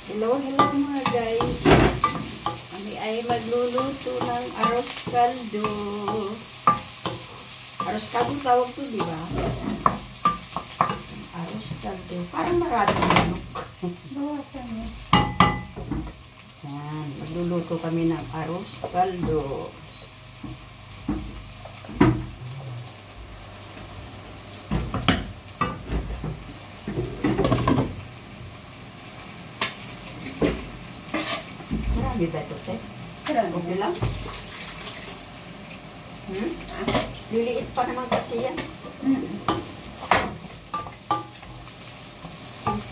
Hello, hello mga guys. Kami ay magluluto ng arroz caldo. Arroz caldo tawag to, di ba? Arroz caldo. Parang maraming manok. Yan, magluluto kami ng arroz caldo. Marami ba ito, te? Okay lang? Liliit pa naman kasi yan.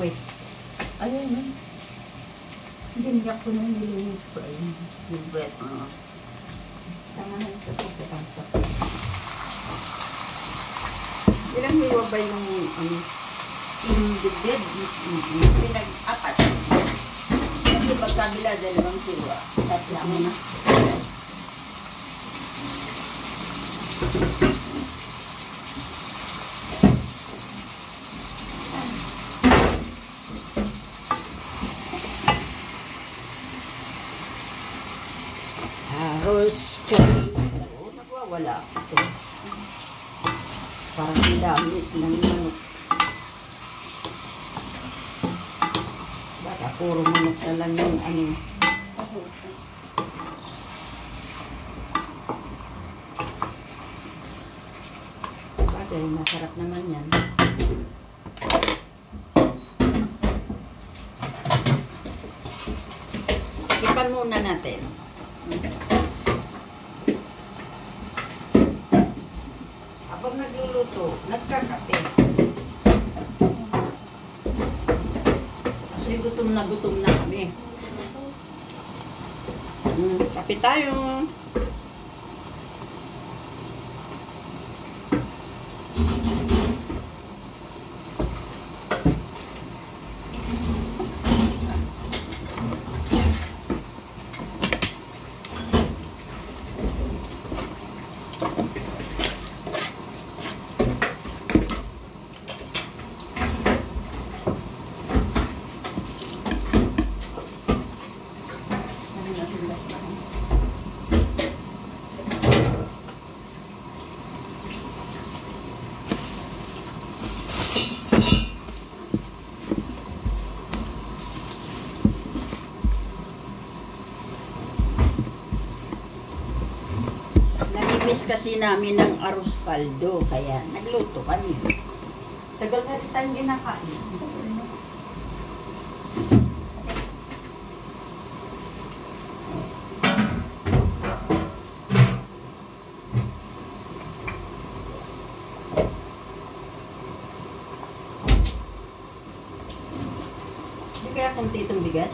Wait. Ayun, yun. Dinyak ko na yung nilinis ko. Ayun. Yung wet. Tangahan ito sa petang-petang. Ilang hiwa ba yung Yung dibdib. Pinag-apat. Kasi pagkabila, 2 kilo. Tapos ako na. arroz caldo. Nagwawala ito. Parang ang dami ng manok. Baka puro manok na lang yung ano. Bagay, masarap naman yan. Ipan muna natin. Habang nagluluto, nagkakape. Kasi gutom na kami. Kape tayo. Namimiss kasi namin ng arroz caldo, kaya nagluto kami. Tagal na rin tayong ginakain. Hindi kaya kunti itong bigas?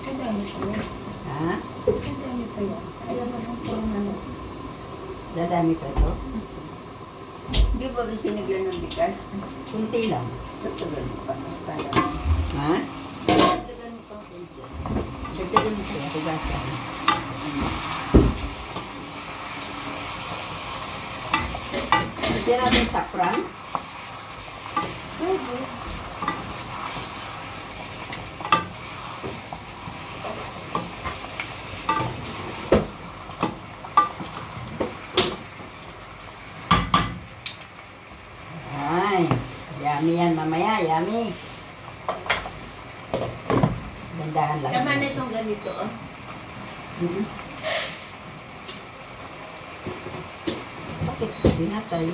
Kadami pa yun. Ha? Kadami pa yun. Ayaw mo lang po ng Dadami pa ito? Di ba sinigyan ng bigas? Kunti lang. Tatagal mo pa. Ha? Tatagal mo pa kunti. Dagdagan mo kaya hugasan. Lagyan natin saffron. Pwede. Ay, yummy yan mamaya, yummy. Gandahan lang. Tama na itong ganito. Oh. Bakit? Binatay.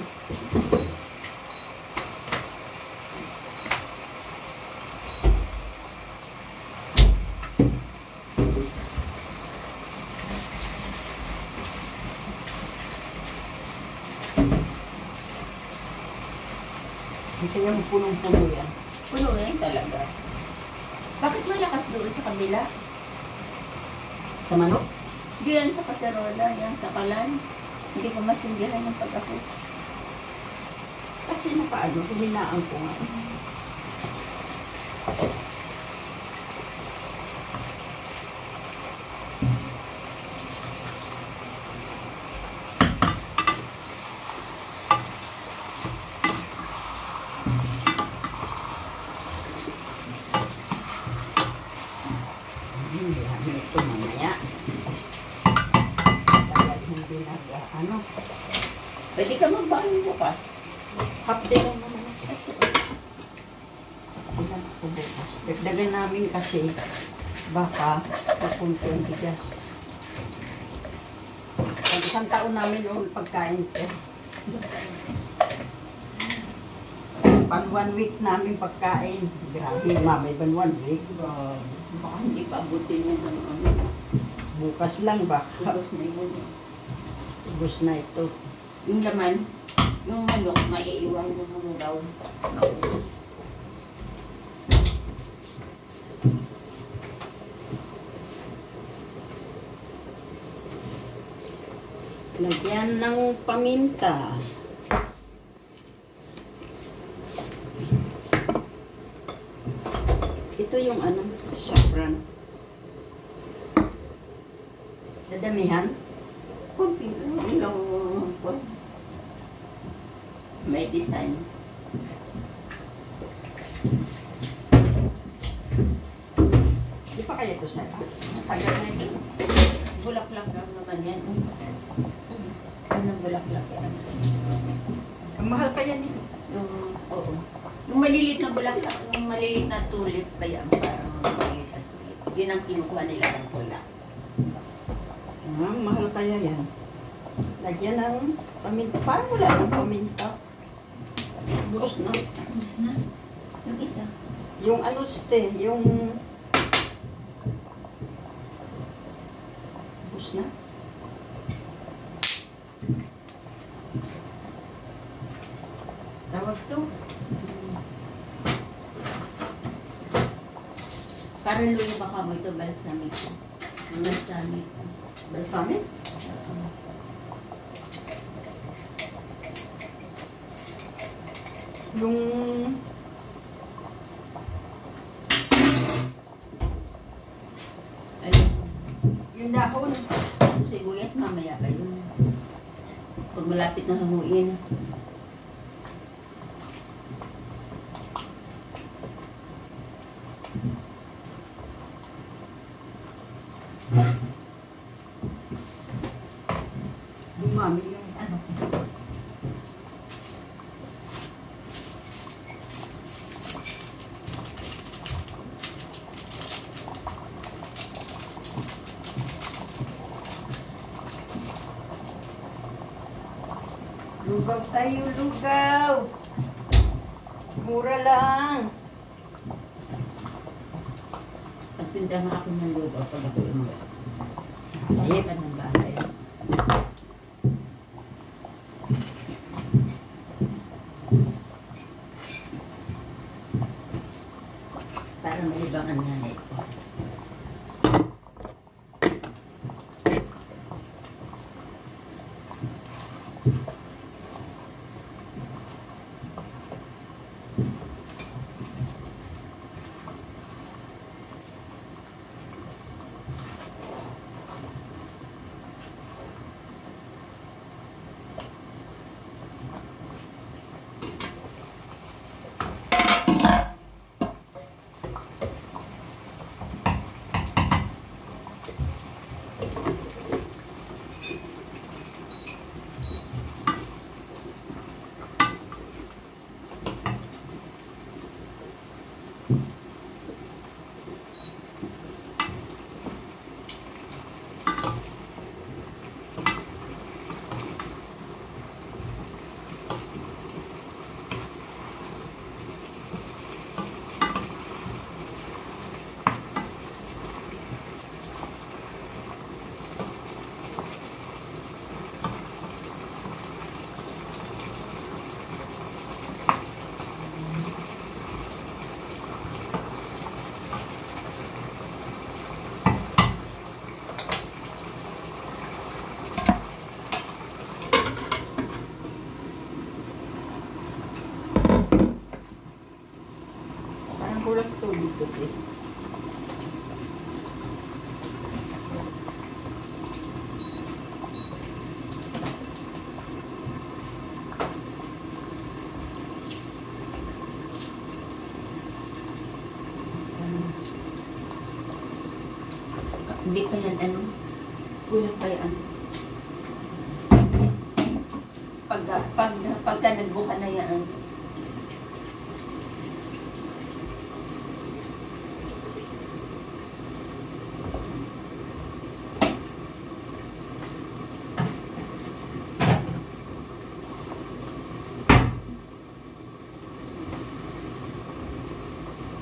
Ito yung punong-puno yan. Puno yan talaga. Bakit malakas doon sa kabila? Sa manok? Diyan sa kaserola, yan sa kalan. Hindi ko masindihan yung pag-ako. Kasi napaano, huminaan ko nga. Pwede ka magbaon bukas. Half day lang naman. Ilan ako bukas. Dagdagan namin kasi baka papunta yung bigas. Pag isang taon namin yung pagkain ko. Pag 1 week namin pagkain. Grabe, mami, ban 1 week. Baka hindi pa abutin yan ng ano. Bukas lang baka. Ubus na yun. Ubus na ito. Yung laman, yung manok, maiiwan mo mo daw. Maubos. Lagyan ng paminta. Ito yung ano, saffron. Dadamihan? Kunti, ilang kwan. May design. Di pa kaya ito sara? Matagal na ito. Bulaklak lang naman yan. Anong bulaklak yan? Ang mahal kaya nito. Yung, oo. Yung maliliit na bulaklak, yung maliliit na tulip ba yan? Parang maliliit na tulip. Yun ang kinukuha nila ng pula. Mahal kaya yan. Lagyan ng paminta. Parang wala ng paminta. Bus na. Ubus na. Yung isa. Yung ano ste, yung... Bus na. Tawag to. Parang lulo baka mo ito, balsamic. Balsamic. Balsamic? Yung... Ayun. Yung dahon. So, sibuyas, mamaya pa yun. Pag malapit na hanguin. Dumami yung ano. Lugaw tayo, lugaw. Mura lang. Pagpindahan ako ng lugaw pag ako umuwi. Sahip. Sa ng bahay. Para malibangan nanay ko. Kulang sa tubig to, eh. Hindi pa yan ano. Kulang pa yan. Pag pagka nagbuka na yan.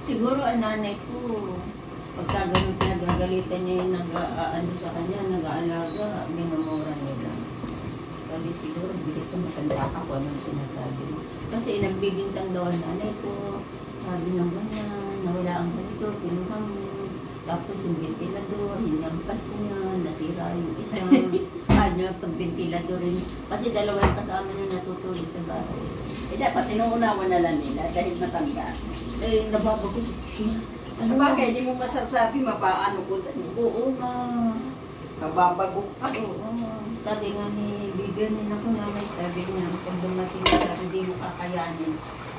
Siguro ang nanay ko, pagka ganun pinagagalitan niya yung nag-aano sa kanya, nag-aalaga, minumura nila. Sabi siguro, bisit ko matanda ka kung anong sinasabi mo. Kasi nagbibintang daw ang nanay ko, sabi ng ganyan, nawala ang ganito, kinuha mo. Tapos yung ventilador, hinampas niya, nasira yung isa. Kanya pag-ventilador rin. Kasi dalawa yung kasama niya natutulog sa bahay. Eh dapat inuunawa na lang nila dahil matanda. Eh, nababagos niya. Ano ba kaya di mo masasabi mapaano ko din? Oo nga. Mababagok pa. Oo. Sabi nga ni bibirnin ako namin, sabi niya, kung dumating ka, hindi mo kakayanin.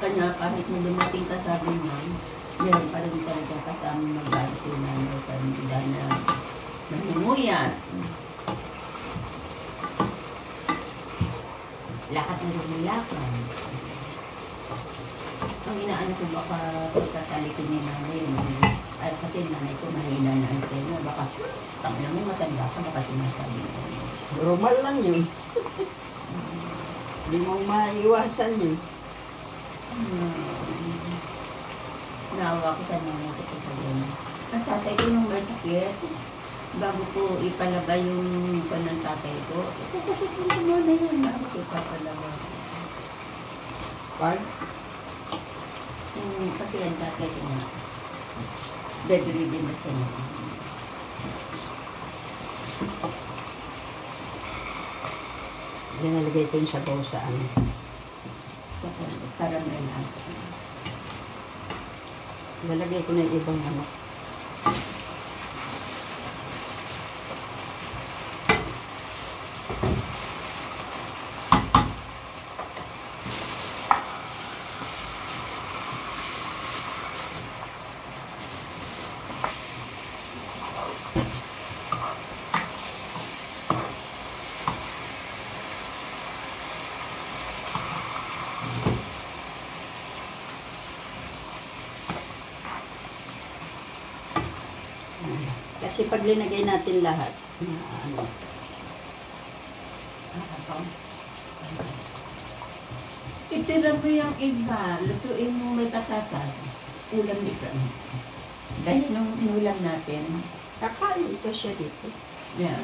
Kanya kahit na dumating ka, sabi niya, meron pa rin talaga kasama mag-balik yung nanay sa dahil na nanunuyat. Lahat na lumilakan. Ang inaano ko baka pagkatalikod ni nanay, kasi nanay ko mahina na ang tema, baka tangina mo matanda ka, baka sinasabi mo. Normal lang yun. Hindi mo maiwasan yun. Naawa ko sa nanay ko sa ganyan. Ang tatay ko nung may sakit, bago ko ipalaba yung ng tatay ko, kusok mo muna yun, bago ko ipapalaba. Pag? Kasi ang tatay ko na, bedridden na siya na. Nalagay ko yung sabaw sa ano. Para may nasa. Nalagay ko na yung ibang ano. Kasi pag linagay natin lahat, ano, Itira mo yung iba, lutuin mo may patatas. Ulam dito. Dahil nung inulam natin, kakain ito siya dito. yeah.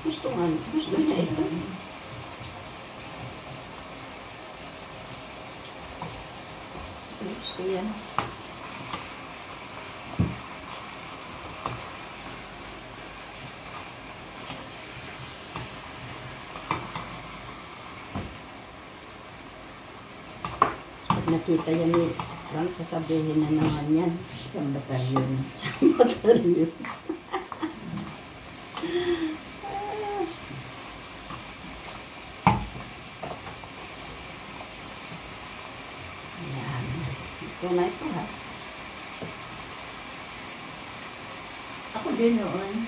Gusto niya ito. Gusto yan. Nakita yan ni Frank, sasabihin na naman yan. Isang batalyon. Sa batalyon. Ayan. Ito na ito ha. Ako din noon.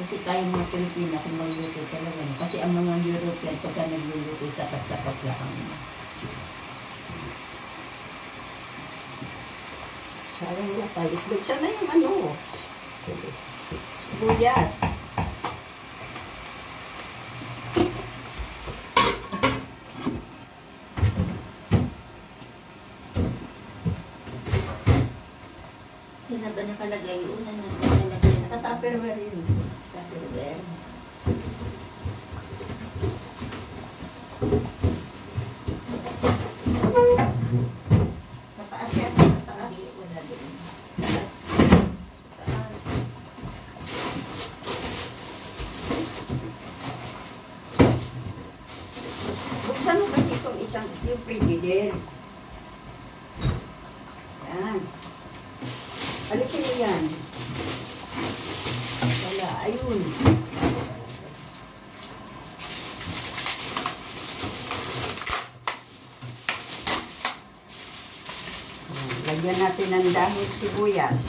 Kasi tayo mga Pilipina kung magluluto talaga. Kasi ang mga European, pagka nagluluto, sapat-sapat lang. Sayang wala tayo. Itlog siya na yung ano. Sibuyas. Sila ba nakalagay? Una na nakalagay. Tupperware yun. Tupperware. Mataas yan. Mataas. Wala din. Mataas. Mataas. Buksan mo kasi itong isang yung frigidaire. Yan. Alisin mo yan. Wala. Ayun. Lagyan natin ng dahon sibuyas.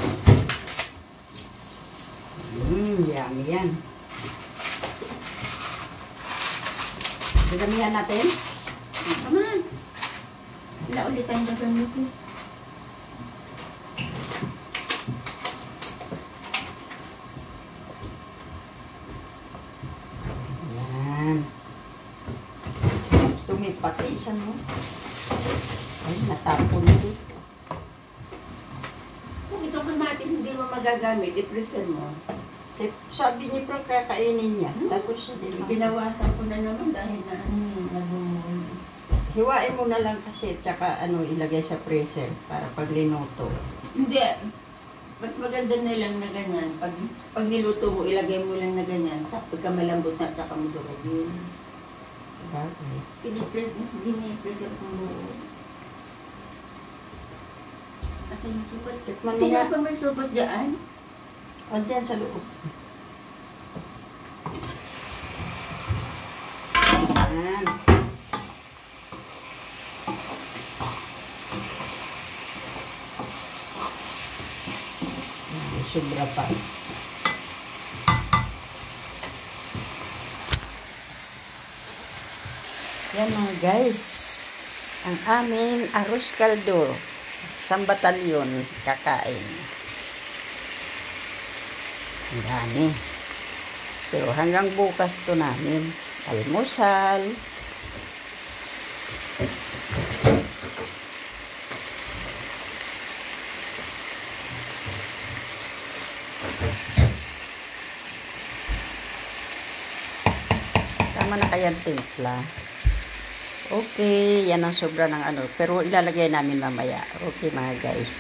Yummy yan. Dagamihan natin. Come on. Wala ulit tayong gagamitin. Yan. Tumipatis, ano? Ay, natapon na dito. Kung itong kamatis hindi mo magagamit, i-preserve mo. Eh, sabi niya pa kakainin niya. Tapos hindi. Binawasan ko na naman dahil na nagumul. Hiwain mo na lang kasi tsaka ilagay sa freezer para pag linuto. Hindi. Mas maganda na lang na ganyan. Pag niluto mo, ilagay mo lang na ganyan. Sa pagka malambot na, tsaka mo durugin. Bagay. Dinipreserve ko mo. Kasi yung subat. Tikman mo Tingnan nga. pa may subat dyan. O, dyan sa loob. Yan. Sobra pa. Yan mga guys. Ang aming arroz caldo. Isang batalyon kakain. Ang dami. Pero hanggang bukas to namin. Almusal. Tama na kaya timpla. Okay, yan ang sobra ng ano. Pero ilalagay namin mamaya. Okay mga guys.